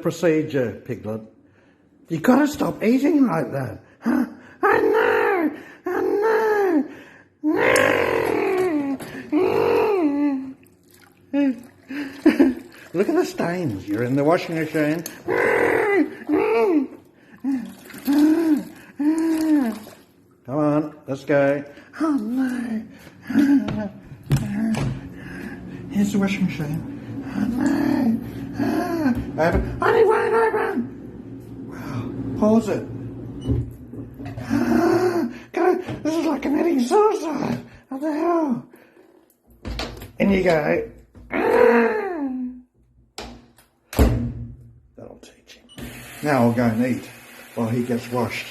procedure, Piglet. You gotta stop eating like that. Huh? Oh no! Oh no! Look at the stains. You're in the washing machine. Come on, let's go. Oh no! Here's the washing machine. Oh no! Open. Oh, it won't open! Wow, pause it. Go. This is like committing suicide. What the hell? In you go. That'll teach him. Now I'll go and eat while he gets washed.